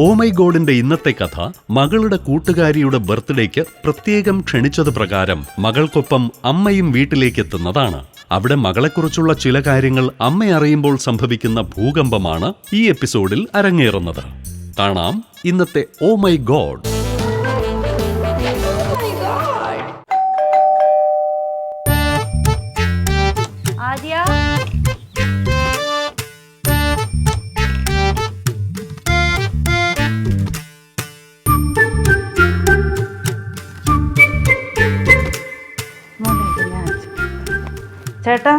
Oh my ഗോഡിന്റെ ഇന്നത്തെ കഥ മകളുടെ കൂട്ടുകാരിയുടെ ബർത്ത്ഡേക്ക് പ്രത്യേകം ക്ഷണിച്ചത് പ്രകാരം മകൾക്കൊപ്പം അമ്മയും വീട്ടിലേക്കെത്തുന്നതാണ്. അവിടെ മകളെക്കുറിച്ചുള്ള ചില കാര്യങ്ങൾ അമ്മ അറിയുമ്പോൾ സംഭവിക്കുന്ന ഭൂകമ്പമാണ് ഈ എപ്പിസോഡിൽ അരങ്ങേറുന്നത്. കാണാം ഇന്നത്തെ ഓ മൈ ഗോഡ്. ചേട്ടാ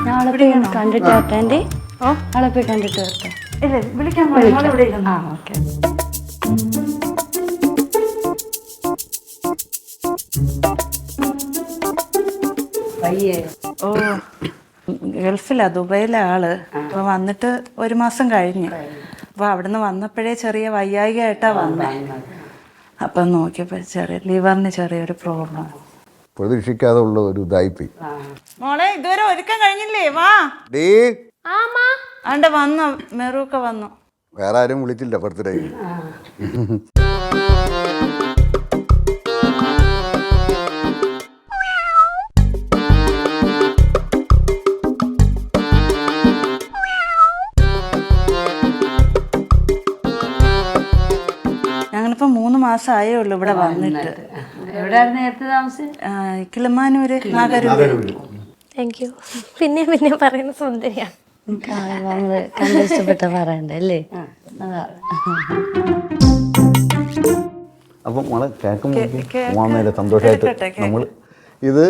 നാളെ പോയി കണ്ടിട്ട് വരട്ടെ. ഓ നാളെ പോയി കണ്ടിട്ട് വരട്ടെ. ഇല്ല വിളിക്കാൻ ഓക്കെ. ഓ ഗൾഫിലാ, ദുബൈയിലെ ആള്. അപ്പൊ വന്നിട്ട് 1 മാസം കഴിഞ്ഞു. അപ്പൊ അവിടുന്ന് വന്നപ്പോഴേ ചെറിയ വയ്യായികയായിട്ടാ വന്നേ. അപ്പൊ നോക്കിയപ്പോ ലിവറിന് ചെറിയൊരു പ്രോബ്ലം. പ്രതീക്ഷിക്കാതെ ഉള്ള ഒരു ഇതായിപ്പോയി. മോളെ ഇതുവരെ ഒരുക്കം കഴിഞ്ഞില്ലേ? വാ. ആണ്ട് വന്നു, മെറൂക്കെ വന്നു. വേറെ ആരും വിളിച്ചില്ല ബർത്ത്ഡേ. ഞങ്ങളിപ്പോ 3 മാസം ആയേ ഉള്ളൂ ഇവിടെ വന്നിട്ട്. കിളിമാനൂര്, നാഗരൂര്. Thank you. പിന്നെ പിന്നെ പറയുന്ന സുന്ദരിയാണ്. കണ്ട് ഇഷ്ടപ്പെട്ട പറയണ്ടല്ലേ. അപ്പം മോളെ കേൾക്കുമ്പോൾ സന്തോഷമായിട്ട് നമ്മൾ ഇത്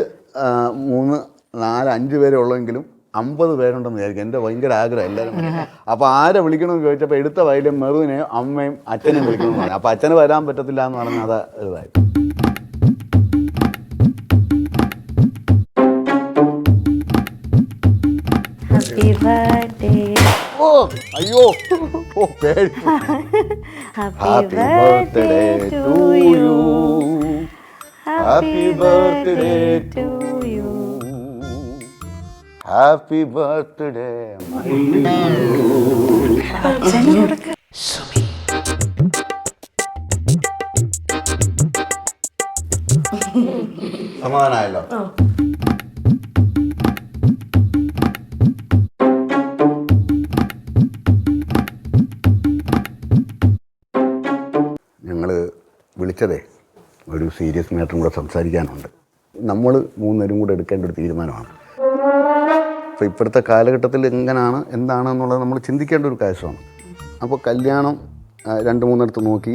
3, 4, 5 പേരെ ഉള്ളെങ്കിലും 50 പേരുണ്ടെന്ന് വിചാരിക്കും. എൻ്റെ ഭയങ്കര ആഗ്രഹം എല്ലാവരും. അപ്പോൾ ആരെ വിളിക്കണമെന്ന് ചോദിച്ചപ്പോൾ എടുത്ത വയലും മെറുവിനെയും അമ്മയും അച്ഛനെയും വിളിക്കണമെന്ന് പറഞ്ഞു. അപ്പോൾ അച്ഛന് വരാൻ പറ്റത്തില്ല എന്ന് പറഞ്ഞാൽ അത് ഇതായി. Happy birthday. ഓ അയ്യോ ഓ പേടി. Happy birthday to you. Happy birthday to you. Happy birthday. സമാധാനമായല്ലോ. ഞങ്ങൾ വിളിച്ചതേ ഒരു സീരിയസ് മാറ്ററും കൂടെ സംസാരിക്കാനുണ്ട്. നമ്മൾ 3 പേരും കൂടെ എടുക്കേണ്ട ഒരു തീരുമാനമാണ്. അപ്പോൾ ഇപ്പോഴത്തെ കാലഘട്ടത്തിൽ എങ്ങനെയാണ് എന്താണെന്നുള്ളത് നമ്മൾ ചിന്തിക്കേണ്ട ഒരു കാര്യമാണ്. അപ്പോൾ കല്യാണം 2-3 നോക്കി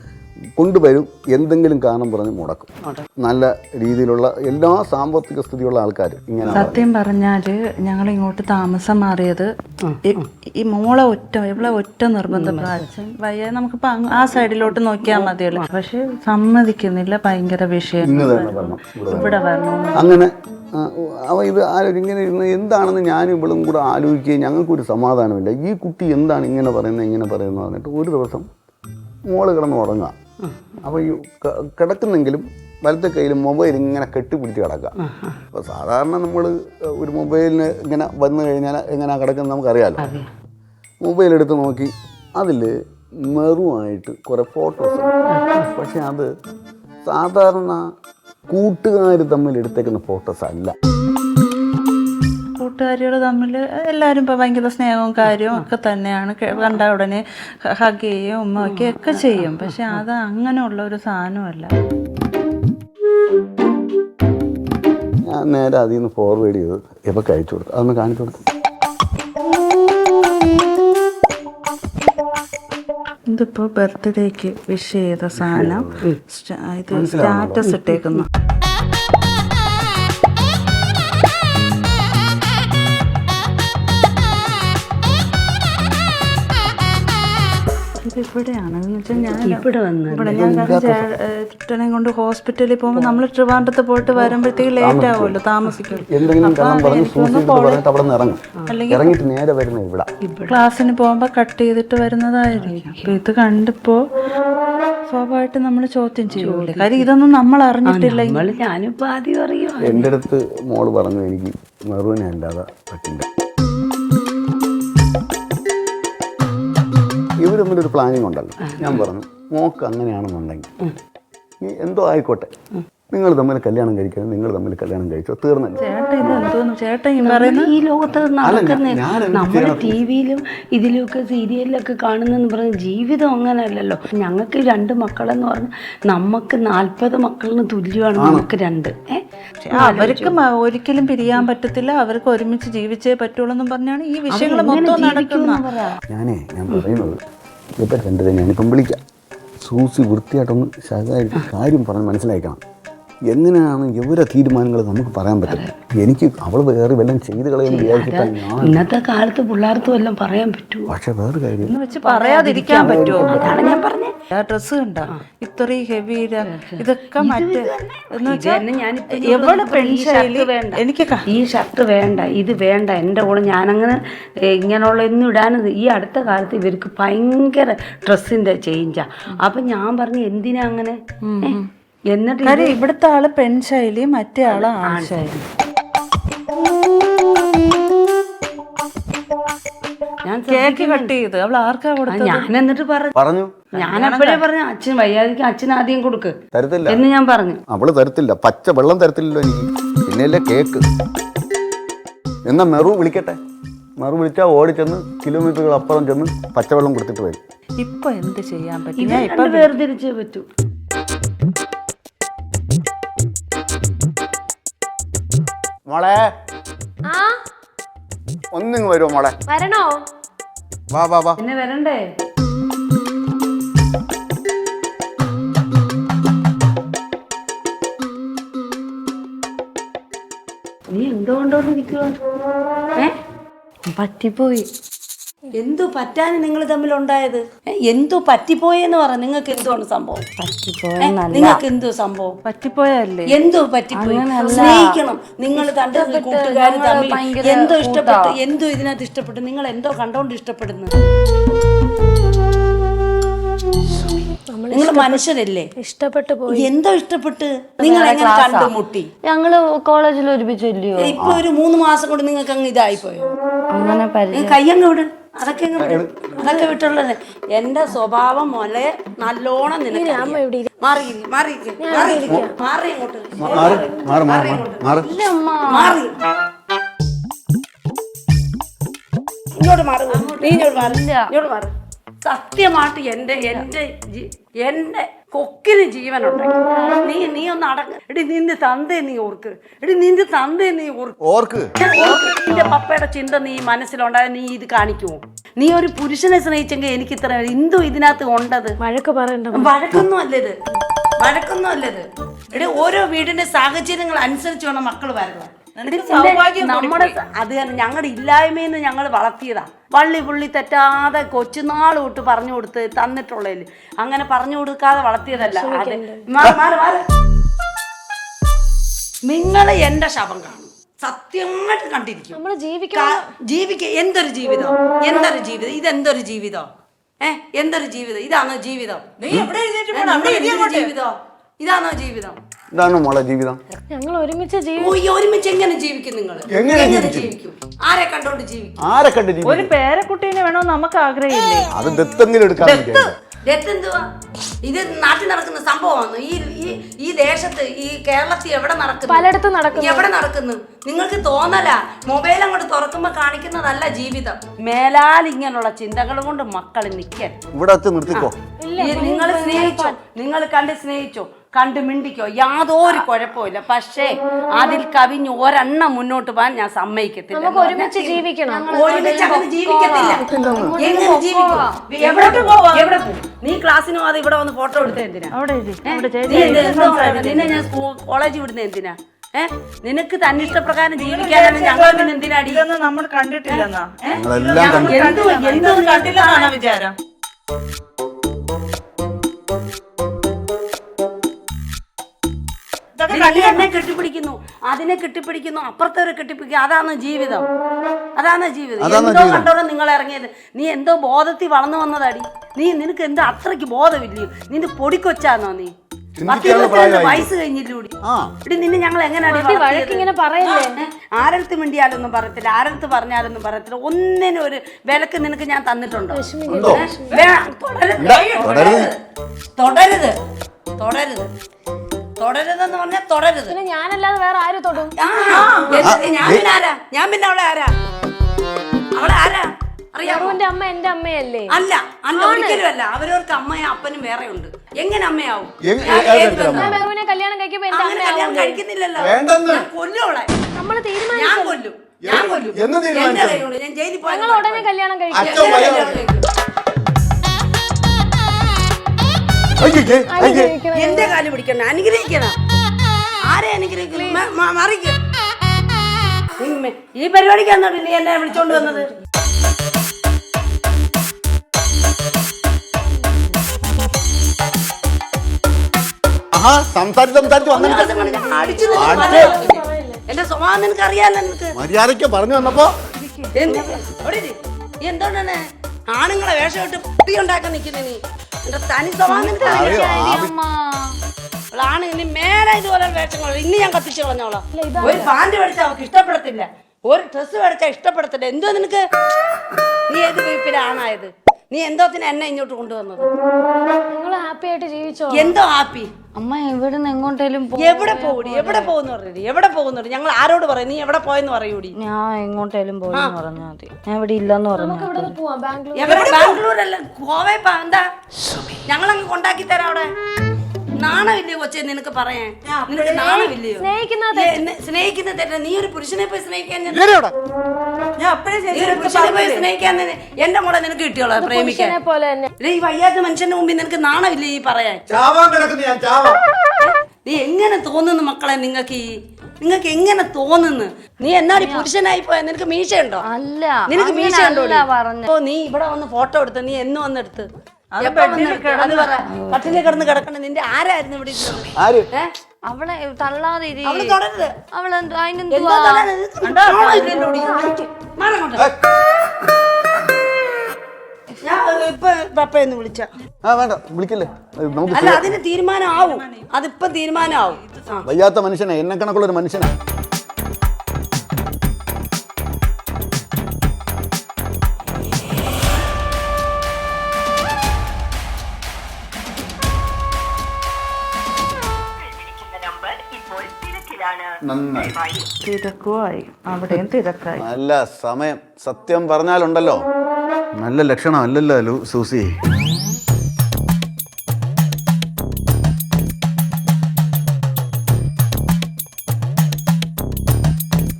കൊണ്ടുവരും, എന്തെങ്കിലും കാരണം പറഞ്ഞ് മുടക്കും. നല്ല രീതിയിലുള്ള എല്ലാ സാമ്പത്തിക സ്ഥിതിയുള്ള ആൾക്കാർ ഇങ്ങനെ. സത്യം പറഞ്ഞാല് ഞങ്ങൾ ഇങ്ങോട്ട് താമസം മാറിയത് ഈ മോളെ ഇവളെ ഒറ്റ നിർബന്ധം. അച്ഛൻ വയ്യ, നമുക്കിപ്പോ ആ സൈഡിലോട്ട് നോക്കിയാൽ മതിയല്ലോ. പക്ഷെ സമ്മതിക്കുന്നില്ല, ഭയങ്കര വിഷയം. ഇവിടെ വരണം അങ്ങനെ അവ ഇത് ഇങ്ങനെ ഇരുന്ന് എന്താണെന്ന് ഞാനും ഇവളും കൂടെ ആലോചിക്കുകയും ഞങ്ങൾക്കൊരു സമാധാനമില്ല. ഈ കുട്ടി എന്താണ് ഇങ്ങനെ പറയുന്നത് പറഞ്ഞിട്ട് ഒരു ദിവസം മോള് കിടന്ന് ഉറങ്ങുക. അപ്പോൾ ഈ കിടക്കുന്നെങ്കിലും വലത്തെ കയ്യിൽ മൊബൈൽ ഇങ്ങനെ കെട്ടിപ്പിടിച്ച് കിടക്കുക. അപ്പോൾ സാധാരണ നമ്മൾ ഒരു മൊബൈലിന് ഇങ്ങനെ വന്നു കഴിഞ്ഞാൽ എങ്ങനെയാണ് കിടക്കുന്നത് നമുക്കറിയാമല്ലോ. മൊബൈൽ എടുത്ത് നോക്കി അതിൽ മെറുവായിട്ട് കുറേ ഫോട്ടോസ്. പക്ഷെ അത് സാധാരണ കൂട്ടുകാർ തമ്മിൽ എടുത്തേക്കുന്ന ഫോട്ടോസ് അല്ല. കൂട്ടുകാരികൾ തമ്മിൽ എല്ലാവരും ഇപ്പോൾ ഭയങ്കര സ്നേഹവും കാര്യവും ഒക്കെ തന്നെയാണ്. കണ്ട ഉടനെ ഹഗ് ചെയ്യും, ഉമ്മ വയ്ക്കുകയൊക്കെ ചെയ്യും. പക്ഷെ അത് അങ്ങനെയുള്ള ഒരു സാധനമല്ല. ഞാൻ നേരെ അതിൽ നിന്ന് ഫോർവേഡ് ചെയ്ത് ഇവർക്ക് അയച്ചു കൊടുത്തു. അതൊന്ന് കാണിച്ചു കൊടുത്തു. ഇതിപ്പോൾ ബർത്ത്ഡേക്ക് വിഷ് ചെയ്ത സാധനം ഇത് സ്റ്റാറ്റസ് ഇട്ടേക്കുന്നു. ഇവിടെയാണ് ഞാൻ കൊണ്ട് ഹോസ്പിറ്റലിൽ പോകുമ്പോൾ നമ്മൾ ട്രിവാൻഡ്രത്ത് പോയിട്ട് വരുമ്പോഴത്തേക്ക് ലേറ്റ് ആവുമല്ലോ, താമസിക്കും. ക്ലാസ്സിന് പോകുമ്പോൾ കട്ട് ചെയ്തിട്ട് വരുന്നതായിരിക്കും. അപ്പൊ ഇത് കണ്ടപ്പോ സ്വാഭാവികമായിട്ട് നമ്മൾ ചോദ്യം ചെയ്യൂലേ, കാര്യം ഇതൊന്നും നമ്മൾ അറിഞ്ഞിട്ടില്ല. ഞാനിപ്പോ ആദ്യം അറിയാം. എൻ്റെ അടുത്ത് മോള് പറഞ്ഞു എനിക്ക് മെറുവിനെ അല്ലാതെ പറ്റില്ല. ഇവർ തമ്മിലൊരു പ്ലാനിങ് ഉണ്ടല്ലോ. ഞാൻ പറഞ്ഞു മോക്ക് അങ്ങനെയാണെന്നുണ്ടെങ്കിൽ നീ എന്തോ ആയിക്കോട്ടെ, നിങ്ങൾ തമ്മിൽ കല്യാണം കഴിക്കണം, നിങ്ങൾ തമ്മിൽ കല്യാണം കഴിച്ചോ, തീർന്നല്ലോ. ചേട്ടൻ ഇത് എന്തോന്നു ചേട്ടൻ ഈ പറയുന്നത്? ഈ ലോകത്ത് നടക്കുന്ന നമ്മൾ TV-ലും ഇതിലൊക്കെ സീരിയലിലൊക്കെ കാണുന്നെന്ന് പറഞ്ഞ ജീവിതം അങ്ങനെയല്ലല്ലോ. ഞങ്ങൾക്ക് 2 മക്കളെന്ന് പറഞ്ഞാൽ നമുക്ക് 40 മക്കളിന് തുല്യമാണ് നമുക്ക് 2. അവർക്ക് ഒരിക്കലും പിരിയാൻ പറ്റത്തില്ല, അവർക്ക് ഒരുമിച്ച് ജീവിച്ചേ പറ്റുള്ളൂ എന്നും പറഞ്ഞാണ് ഈ വിഷയങ്ങൾ മൊത്തം നടക്കുന്ന. ഞാൻ പറയുന്നത് ഇപ്പം രണ്ടര ഞാനിപ്പം വിളിക്കാം. സൂസി വൃത്തിയായിട്ടൊന്ന് ശകാരി കാര്യം പറഞ്ഞ് മനസ്സിലാക്കണം. എങ്ങനെയാണ് ഇവരെ തീരുമാനങ്ങൾ നമുക്ക് പറയാൻ പറ്റില്ല. എനിക്ക് അവൾ വേറെ വല്ലതും ചെയ്ത് കളയാൻ വിചാരിച്ചിട്ടാണ് ഞാൻ. ഇന്നത്തെ കാലത്ത് പിള്ളേർക്കും എല്ലാം പറയാൻ പറ്റുമോ? പക്ഷെ വേറെ കാര്യം വെച്ച് പറയാതിരിക്കാൻ പറ്റുമോ? അതാണ് ഞാൻ പറഞ്ഞത്. ഡ്രസ്സ് കണ്ടോ ഇത്രയും ഹെവി, ഇതൊക്കെ മറ്റേ എവിടെ പെൺശൈലി വേണ്ട, എനിക്ക് ഈ ഷർട്ട് വേണ്ട, ഇത് വേണ്ട, എൻ്റെ കൂടെ ഞാനങ്ങനെ ഇങ്ങനെയുള്ളതൊന്നും ഇടാനത്. ഈ അടുത്ത കാലത്ത് ഇവർക്ക് ഭയങ്കര ഡ്രസ്സിന്റെ ചേഞ്ചാ. അപ്പൊ ഞാൻ പറഞ്ഞു എന്തിനാ അങ്ങനെ? എന്നിട്ട് കാര്യം ഇവിടുത്തെ ആള് പെൺശൈലി, മറ്റേ ആള് ആൺശൈലി. ഞാൻ കേക്ക് കട്ട് ചെയ്ത് അവൾ ആർക്കാ കൊടുത്തത്? ഞാൻ എന്നിട്ട് പറഞ്ഞു. ഞാൻ അപ്പോഴേ പറഞ്ഞു അച്ഛൻ വയ്യാതിക്ക് അച്ഛൻ ആദ്യം കൊടുക്ക് തരത്തില്ല എന്ന് ഞാൻ പറഞ്ഞു. അവള് തരത്തില്ല, പച്ച വെള്ളം തരത്തില്ലല്ലോ എനിക്ക്, പിന്നെയല്ലേ കേക്ക്. എന്നാ മെറു വിളിക്കട്ടെ, മെറു വിളിച്ചാൽ ഓടിച്ചെന്ന് കിലോമീറ്ററുകൾ അപ്പുറം ചെന്ന് പച്ചവെള്ളം കൊടുത്തിട്ട് വരും. ഇപ്പൊ എന്ത് ചെയ്യാൻ പറ്റും? ഇത് ഇപ്പൊ വേർതിരിച്ചേ പറ്റൂ. മോളെ ഒന്നിങ്ങ് വരുമോ മോളെ? വരണോ? വാ വാ വാ. പിന്നെ വരണ്ടേ? നീ എന്തുകൊണ്ടോണ്ടിരിക്കുക? പറ്റിപ്പോയി. എന്തോ പറ്റാൻ നിങ്ങൾ തമ്മിലുണ്ടായത്? എന്തോ പറ്റിപ്പോയെന്ന് പറ. നിങ്ങൾക്ക് എന്തുകൊണ്ട് സംഭവം? നിങ്ങൾക്ക് എന്തോ സംഭവം? പറ്റിപ്പോയല്ലേ? എന്തോ പറ്റിപ്പോയി? സ്നേഹിക്കണം. നിങ്ങൾ തന്റെ കൂട്ടുകാർ തമ്മിൽ എന്തോ ഇഷ്ടപ്പെട്ടു, എന്തോ ഇതിനകത്ത് ഇഷ്ടപ്പെട്ടു. നിങ്ങൾ എന്തോ കണ്ടോണ്ട് ഇഷ്ടപ്പെടുന്നു. നിങ്ങൾ മനുഷ്യരല്ലേ? ഇഷ്ടപ്പെട്ടു പോയി. എന്തോ ഇഷ്ടപ്പെട്ട് നിങ്ങൾ എങ്ങനെ കണ്ടുമുട്ടി? ഞങ്ങള് കോളേജിൽ ഒരുമിച്ചല്ലയോ? ഇപ്പൊ ഒരു 3 മാസം കൊണ്ട് നിങ്ങൾക്ക് അങ്ങ് ഇതായിപ്പോയോ? അങ്ങനെ കയ്യങ്ങ് വിട്. അതൊക്കെ വിട്ടുള്ളത്. എന്റെ സ്വഭാവം മോലെ നല്ലോണം നിനക്ക് മാറി ഇങ്ങോട്ട് മാറി. നീ ഇങ്ങോട്ട് മാറി. സത്യമായിട്ട് എന്റെ കൊക്കിന് ജീവനുണ്ടെങ്കിൽ നീ ഒന്ന് അടങ്ങ്. എടി നിന്റെ തന്തേ നീ ഓർക്ക്. നിന്റെ പപ്പയുടെ ചിന്ത നീ മനസ്സിലുണ്ടായ നീ ഇത് കാണിക്കുമോ? നീ ഒരു പുരുഷനെ സ്നേഹിച്ചെങ്കിൽ എനിക്ക് ഇത്ര എന്തോ ഇതിനകത്ത് കൊണ്ടത്. വഴക്കൊന്നും അല്ലത്. എടി ഓരോ വീടിന്റെ സാഹചര്യങ്ങൾ അനുസരിച്ച് വേണം മക്കള് വരണം. നമ്മുടെ അത് ഞങ്ങളുടെ ഇല്ലായ്മയെന്ന് ഞങ്ങൾ വളർത്തിയതാ. പുള്ളി തെറ്റാതെ കൊച്ചുനാൾ തൊട്ട് പറഞ്ഞു കൊടുത്ത് തന്നിട്ടുള്ളതിൽ അങ്ങനെ പറഞ്ഞു കൊടുക്കാതെ വളർത്തിയതല്ല. നിങ്ങൾ എന്റെ ശവം കാണും, സത്യമായിട്ട് കണ്ടിരിക്കും. ജീവിക്ക എന്തൊരു ജീവിതം, ഇതെന്തൊരു ജീവിതം, എന്തൊരു ജീവിതം. ഇതാണോ ജീവിതം? ഇതാണോ ജീവിതം? ഇതാണോ മോളെ ജീവിതം? ഞങ്ങൾ ഒരുമിച്ച് എങ്ങനെ ജീവിക്കും? നിങ്ങൾ എങ്ങനെ ജീവിക്കും? ആരെ കണ്ടോണ്ട് ജീവിക്കും? ഒരു പേരക്കുട്ടീനെ വേണോ നമുക്ക് ആഗ്രഹമില്ലേ? അത് ദത്തെങ്കിലും എടുക്കാൻ. എന്തുവാ ഇത്? നാട്ടിൽ നടക്കുന്ന സംഭവമാണ്. ഈ ദേശത്ത്, ഈ കേരളത്തിൽ എവിടെ നടക്കുന്നു? പലയിടത്തും നടക്കുന്നു. എവിടെ നടക്കുന്നു? നിങ്ങൾക്ക് തോന്നല. മൊബൈൽ അങ്ങോട്ട് തുറക്കുമ്പോ കാണിക്കുന്നതല്ല ജീവിതം. മേലാൽ ഇങ്ങനെയുള്ള ചിന്തകൾ കൊണ്ട് മക്കൾ നിൽക്കാൻ. ഇവിടെ നിർത്തിക്കോ. നിങ്ങൾ സ്നേഹിച്ചോ, നിങ്ങൾ സ്നേഹിച്ചോ, കണ്ട് മിണ്ടിക്കോ, യാതൊരു കുഴപ്പമില്ല. പക്ഷേ അതിൽ കവിഞ്ഞ് ഒരെണ്ണം മുന്നോട്ട് പോകാൻ ഞാൻ സമ്മതിക്കത്തില്ല. ഒരുമിച്ച് ജീവിക്കണം. ഒരുമിച്ച് അങ്ങനെ ജീവിക്കത്തില്ല. എങ്ങനെ ജീവിക്കും? എവിടെ പോകും? നീ ക്ലാസ്സിന് പോകാതെ ഇവിടെ വന്ന് ഫോട്ടോ എടുത്തത് എന്തിനാ? നിന്നെ ഞാൻ കോളേജിൽ വിടുന്നത് എന്തിനാ? നിനക്ക് തന്നിഷ്ടപ്രകാരം ജീവിക്കാനാണ്. ഞങ്ങൾ പിന്നെ എന്തിനാടി? നമ്മൾ കണ്ടിട്ടില്ലെന്നാ എന്തോ കണ്ടില്ലെന്നാണ് വിചാരം. എന്നെ കെട്ടിപ്പിടിക്കുന്നു, അതിനെ കെട്ടിപ്പിടിക്കുന്നു, അപ്പുറത്തവരെ കെട്ടിപ്പിടിക്കുന്നു. അതാണ് ജീവിതം. എന്തോ കണ്ടോടെ നിങ്ങൾ ഇറങ്ങിയത്. നീ എന്തോ ബോധത്തിൽ വളർന്നു വന്നതാടി. നിനക്ക് എന്തോ അത്രയ്ക്ക് ബോധമില്ലയോ? നിന്റെ പൊടിക്കൊച്ചാന്നോ നീ? ചിന്തിക്കാനുള്ള 22 പ്രായമായി. വയസ്സ് കഴിഞ്ഞില്ലൂടി. ആ ഇവിടെ നിന്നെ ഞങ്ങൾ എങ്ങനെയാണ് വഴക്കിങ്ങനെ പറയല്ലേ? ആരടുത്ത് മിണ്ടിയാലൊന്നും പറയത്തില്ല, ആരടുത്ത് പറഞ്ഞാലൊന്നും പറയത്തില്ല. ഒന്നിനും ഒരു വിലക്ക് നിനക്ക് ഞാൻ തന്നിട്ടുണ്ടോ? ഉണ്ടോ? തുടരുത് തുടരുത് തുടരുത് തുടരുതെന്ന് പറഞ്ഞാൽ തുടരുത്. പിന്നെ ഞാനല്ലാതെ വേറെ ആര് തൊടും? ഞാൻ പിന്നെ അവളെ ആരാ? അവളെ ആരാ അറിയാമോ? മെറുവിന്റെ അമ്മ എന്റെ അമ്മയല്ലേ? അല്ല അല്ല, ഒരിക്കലും അല്ല. അവരവർക്ക് അമ്മയും അപ്പനും വേറെ ഉണ്ട്. എങ്ങനെ അമ്മയാവും? ഞാൻ മെറുവിനെ കല്യാണം കഴിക്കുമ്പോ എന്റെ അങ്ങനെ കല്യാണം അമ്മയാവും. കഴിക്കുന്നില്ലല്ലോ. വേണ്ടെന്ന്. ഞാൻ കൊല്ലും അവളെ. നമ്മള് ഞാൻ തീരുമാനിച്ചു. കൊല്ലും. ഞാൻ കൊല്ലും. എന്ന് തീരുമാനിച്ചോ? എന്റെ കയ്യിലുണ്ട്. ഞാൻ ജയിലിൽ പോയാൽ ഞങ്ങൾ ഉടനെ കല്യാണം കഴിക്കും. അച്ഛൻ എന്റെ കാല് പിടിക്കണം, അനുഗ്രഹിക്കണം. ആരെ അനുഗ്രഹിക്കണം? മറിക്ക്. ഈ പരിപാടിക്കാന്നോ നീ എന്നെ വിളിച്ചോണ്ട് വന്നത്? സംസാരിച്ച് എന്റെ സ്വഭാവം നിനക്ക് അറിയാലോ. നിനക്ക് മര്യാദയ്ക്ക് പറഞ്ഞു വന്നപ്പോ എന്തുകൊണ്ടാണ് ആണുങ്ങളെ വേഷം ഇട്ട് പുട്ടി ഉണ്ടാക്കാൻ നിൽക്കുന്ന നീ? എന്റെ തനി സ്വഭാവം നിനക്ക് അറിയാം. ആണ് ഇനി മേലെ ഇതുപോലെ വേഷങ്ങൾ ഇനി ഞാൻ കത്തിച്ചു കളഞ്ഞോളാം. ഒരു പാന്റ് മേടിച്ചാൽ അവർക്ക് ഇഷ്ടപ്പെടത്തില്ല, ഒരു ഡ്രസ്സ് മേടിച്ചാൽ ഇഷ്ടപ്പെടത്തില്ല. എന്തോ നിനക്ക്? നീ ഏത് വീപ്പിലാണായത്? നീ എന്തോത്തിന് എന്നെ ഇങ്ങോട്ട് കൊണ്ടുവന്നത്? നിങ്ങൾ ഹാപ്പി ആയിട്ട് ജീവിച്ചോ? എന്തോ ഹാപ്പി? അമ്മ എവിടെ നിന്ന് എങ്ങോട്ടേലും എവിടെ പോകൂടി? എവിടെ പോകുന്നു പറഞ്ഞു? എവിടെ പോകുന്നുണ്ട്? ഞങ്ങൾ ആരോട് പറയും? നീ എവിടെ പോയെന്ന് പറയൂടി? ഞാൻ എങ്ങോട്ടേലും പോയെന്ന് പറഞ്ഞാൽ മതി. ഞാൻ ഇവിടെ ഇല്ലെന്ന് പറഞ്ഞു. എവിടെ? ബാംഗ്ലൂരല്ല, ഗോവയിൽ എന്താ? ഞങ്ങളങ്ങ് കൊണ്ടാക്കി തരാം. അവിടെ നാണമില്ലയോ കൊച്ചെ നിനക്ക് പറയാൻ? നിനക്ക് നാണമില്ലയോ? സ്നേഹിക്കുന്ന തെറ്റ. നീ ഒരു പുരുഷനെ പോയി സ്നേഹിക്കാൻ സ്നേഹിക്കാൻ എന്റെ കൂടെ നിനക്ക് കിട്ടിയോളാ പ്രേമിക്കാൻ? ഈ വയ്യാത്ത മനുഷ്യന്റെ മുമ്പിൽ നിനക്ക് നാണമില്ല ഈ പറയാൻ? നീ എങ്ങനെ തോന്നുന്നു മക്കളെ? നിങ്ങൾക്ക് എങ്ങനെ തോന്നുന്നു? നീ എന്നാടി പുരുഷനായി പോയാ? നിനക്ക് മീശയുണ്ടോ? അല്ല, നിനക്ക് മീശയുണ്ടോ? പറഞ്ഞു. നീ ഇവിടെ വന്ന് ഫോട്ടോ എടുത്ത് നീ എന്ന് വന്നെടുത്ത് കട്ടിലെ കിടന്ന് കിടക്കണ നിന്റെ ആരായിരുന്നു ഇവിടെ ഇരുന്നത്? അവളെ തള്ളാതെ അവള് തുടരുത്. അതിനെന്തുവാ? ഞാൻ ഇപ്പൊ പപ്പയെന്ന് വിളിച്ച വേണ്ട വിളിക്കല്ലേ. നമുക്ക് അല്ല, അതിന് തീരുമാനം ആവും. അതിപ്പം തീരുമാനം ആവും. വയ്യാത്ത മനുഷ്യനെ, എന്നെ കണക്കുള്ള ഒരു മനുഷ്യനാ. തിരക്കുമായി, അവിടെയും തിരക്കായി. നല്ല സമയം. സത്യം പറഞ്ഞാലുണ്ടല്ലോ നല്ല ലക്ഷണം അല്ലല്ലോ സൂസി.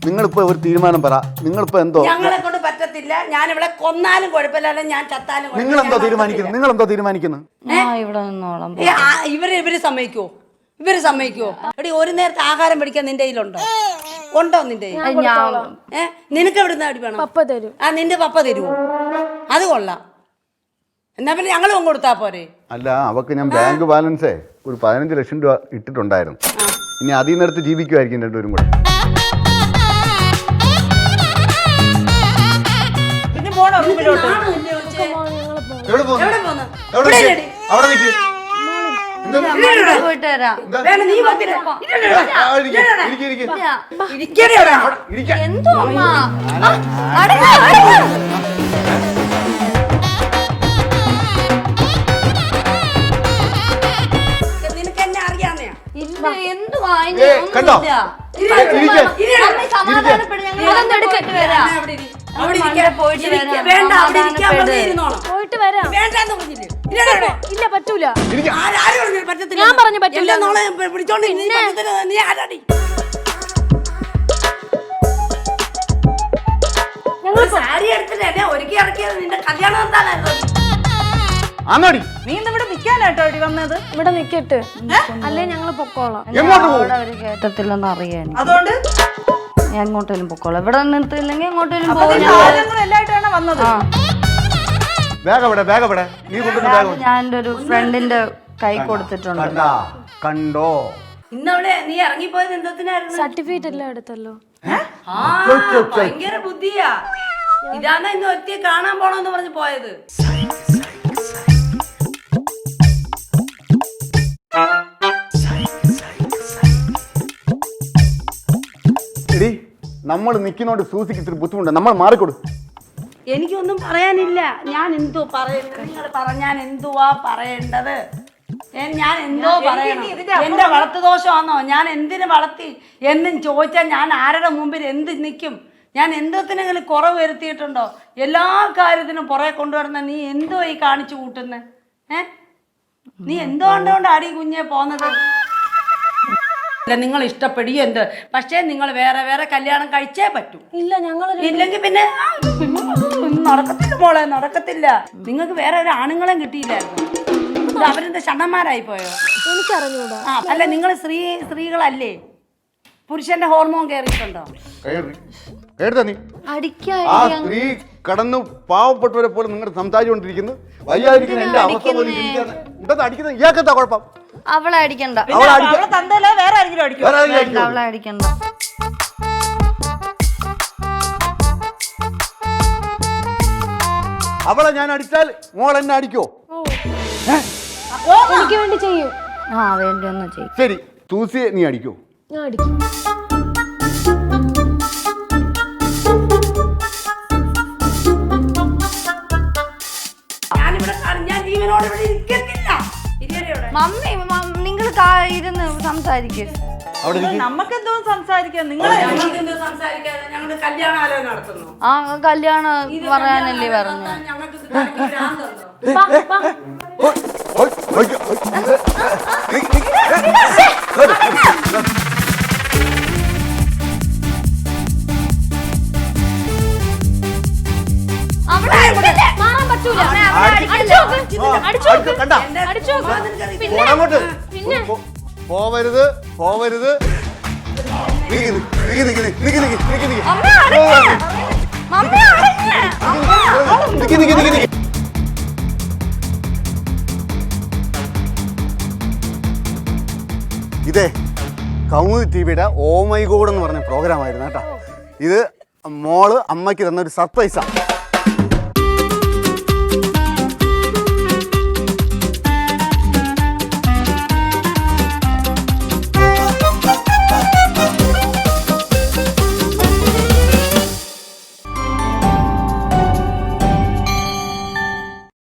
നിങ്ങളിപ്പോ ഒരു തീരുമാനം പറ. നിങ്ങളിപ്പോ എന്തോ? ഞങ്ങളെ കൊണ്ട് പറ്റത്തില്ല. ഞാൻ ഇവിടെ കൊന്നാലും കുഴപ്പമില്ല, ഞാൻ ചത്താലും കുഴപ്പമില്ല. നിങ്ങളെന്തോ തീരുമാനിക്കുന്നു? നിങ്ങളെന്തോ തീരുമാനിക്കുന്നു? ഇവിടെ നിന്നോളാം. ഇവര് സമ്മതിക്കോ? ഇവര് സമ്മതിക്കോ? എടി, ഒരു നേരത്തെ ആഹാരം പിടിക്കാൻ നിന്റെ കയ്യിലുണ്ടോ? ഉണ്ടോ നിന്റെ? നിനക്ക് എവിടുന്ന് അടി വേണം? പപ്പ തരും. നിന്റെ പപ്പ തരുമോ? അത് കൊള്ളാം. എന്നാ പിന്നെ ഞങ്ങളും കൊടുത്താ പോരെ? അല്ല, അവക്ക് ഞാൻ ബാങ്ക് ബാലൻസേ ഒരു 15 ലക്ഷം രൂപ ഇട്ടിട്ടുണ്ടായിരുന്നു. ഇനി അതിൽ നിന്നെടുത്ത് ജീവിക്കുമായിരിക്കും രണ്ടുപേരും കൂടെ. പിന്നെ പോണോ റൂമിലോട്ട്? എവിടെ പോകുന്നു? എവിടെ പോന്ന്? അവിടെ നിൽക്ക്. അവിടെ നിൽക്ക്. പോയിട്ട് വരാം. വേണ്ട, നീ വന്നില്ല. ഇരിക്ക്, ഇരിക്ക്. ഇരിക്കടി അവിടെ. ഇരിക്ക. എന്തോ അമ്മ? നിനക്ക് എന്നെ അറിയാമെന്നെയാ? ഇല്ല, എന്തുവാ? കണ്ടോ? സമാധാനപ്പെടും. ഞങ്ങൾ അതൊന്നും എടുക്കിട്ട് വരാം. അവിടെ ഇരിക്കാൻ പോയിട്ട് വരാം. വേണ്ട, അവിടെ ഇരിക്കാൻ വെറുതെ ഇരുന്നോണം. പോയിട്ട് വരാം. വേണ്ടാന്ന് പറഞ്ഞില്ലേ? ഇല്ല, പറ്റൂല. ആര് പറഞ്ഞു പറ്റത്തില്ല? ഞാൻ പറഞ്ഞു പറ്റൂല. എല്ലാം നോളെ പിടിച്ചോണ്ട് നീ പറ്റത്തില്ല. നീ ആരാടി? ഞങ്ങൾ സാരി എടുത്തിട്ട് എന്നെ ഒരുക്കി ഇറക്കിയത് നിന്റെ കല്യാണം എന്താണായിരുന്നു? അങ്ങോടി. നീ ഇന്ന് ഇവിടെ നിൽക്കാനാട്ടോ ഇടി വന്നത്? ഇവിടെ നിക്കട്ട്, അല്ലേ ഞങ്ങള് പൊക്കോളാം. എങ്ങോട്ട് പോകും? അവിടെ അവര് കേട്ടത്തില്ലെന്ന് അറിയാൻ അതുകൊണ്ട് ഞാൻ എങ്ങോട്ടേലും പൊക്കോളാം. ഇവിടെ നിർത്തില്ലെങ്കിൽ എങ്ങോട്ടേലും എല്ലായിട്ടാണ് വന്നത്. ബാഗ് എവിടെ? ബാഗ് എവിടെ? നീ കൊണ്ടുവന്ന ബാഗ് ഞാൻ എൻ്റെ ഒരു ഫ്രണ്ടിന്റെ കൈ കൊടുത്തിട്ടുണ്ട്. കണ്ടാ? കണ്ടോ? ഇന്നവിടെ നീ ഇറങ്ങിപ്പോയത് എന്തത്തിനായിരുന്നു? സർട്ടിഫിക്കറ്റ് എല്ലാം എടുത്തല്ലോ. ഭയങ്കര ബുദ്ധിയാ. ഇതാണ് ഇന്ന് ഒറ്റയെ കാണാൻ പോണോന്ന് പറഞ്ഞ് പോയത്. നമ്മൾ നിൽക്കുന്നോണ്ട് സൂസിക്ക് ഇത്തിരി ബുദ്ധിമുട്ടുണ്ട്, നമ്മൾ മാറിക്കൊടു. എനിക്കൊന്നും പറയാനില്ല. ഞാൻ എന്തോ പറയുന്നത് നിങ്ങൾ പറഞ്ഞാൽ എന്തുവാ പറയേണ്ടത്? ഞാൻ എന്തോ പറയണം? എന്റെ വളർത്തു ദോഷമാണോ? ഞാൻ എന്തിനു വളർത്തി എന്നും ചോദിച്ചാൽ ഞാൻ ആരുടെ മുമ്പിൽ എന്ത് നിൽക്കും? ഞാൻ എന്തെങ്കിലും കുറവ് വരുത്തിയിട്ടുണ്ടോ? എല്ലാ കാര്യത്തിനും പുറകെ കൊണ്ടുവരുന്ന നീ എന്തോ ഈ കാണിച്ചു കൂട്ടുന്നത്? നീ എന്തുകൊണ്ടുകൊണ്ട് അടി കുഞ്ഞെ പോന്നത്? നിങ്ങൾ ഇഷ്ടപ്പെടുകയോ എന്ത്, പക്ഷേ നിങ്ങൾ വേറെ വേറെ കല്യാണം കഴിച്ചേ പറ്റൂ. ഇല്ല ഞങ്ങൾ ഇല്ലെങ്കിൽ പിന്നെ നടക്കത്തില്ല മോളെ, നടക്കത്തില്ല. നിങ്ങൾക്ക് വേറെ ഒരു ആണുങ്ങളെ കിട്ടിയില്ലായിരുന്നു. അവരെന്താ ഷണ്ണന്മാരായി പോയോ? എനിക്കറിഞ്ഞൂടാ. അല്ല നിങ്ങൾ സ്ത്രീകളല്ലേ? പുരുഷന്റെ ഹോർമോൺ കയറിയിട്ടുണ്ടോ? നീ അടിക്കാ ആ സ്ത്രീ കടന്നു പാവപ്പെട്ടവരെ പോലെ നിങ്ങൾ സംസാരിച്ചുകൊണ്ടിരിക്കുന്നു. വയ്യാതിരിക്കുന്ന എന്റെ അവസ്ഥ പോലെ ഇരിക്കുന്നത് അടിക്കുന്നത് ഇയാൾക്കെന്താ കുഴപ്പം? അവളെ അടിക്കണ്ട. അവളെ തന്തല്ല വേറെ ആരെങ്കിലും അടിക്കും. അവളെ അടിക്കണ്ട. അവളെ ഞാൻ അടിച്ചാൽ മോൾ എന്നെ അടിക്കോ? എനിക്ക് വേണ്ടി ചെയ്യും. വേണ്ടി ഒന്നും ചെയ്യും. ശരി, തൂസിയെ നീ അടിക്കോ? ഞാൻ അടിക്കും. ഞാൻ ജീവനോട് ഇവിടെ ഇരിക്കത്തില്ല. മമ്മി നിങ്ങൾ ഇരുന്ന് സംസാരിക്കും. നമുക്കെന്തോ സംസാരിക്കാം. നിങ്ങൾ സംസാരിക്കാതെ ഞങ്ങൾ കല്യാണാലോചന നടത്തുന്നു. കല്യാണം പറയാനല്ലേ പറഞ്ഞു. ഞങ്ങൾക്ക് ഭ്രാന്തുണ്ടോ? മാറാൻ പറ്റൂല. പോവരുത് പോവരുത്. ഇതേ കൗമുദി ടിവിയുടെ ഓ മൈ ഗോഡ് എന്ന് പറഞ്ഞ പ്രോഗ്രാം ആയിരുന്നു കേട്ടോ. ഇത് മോള് അമ്മയ്ക്ക് തന്ന ഒരു സർപ്രൈസാണ്.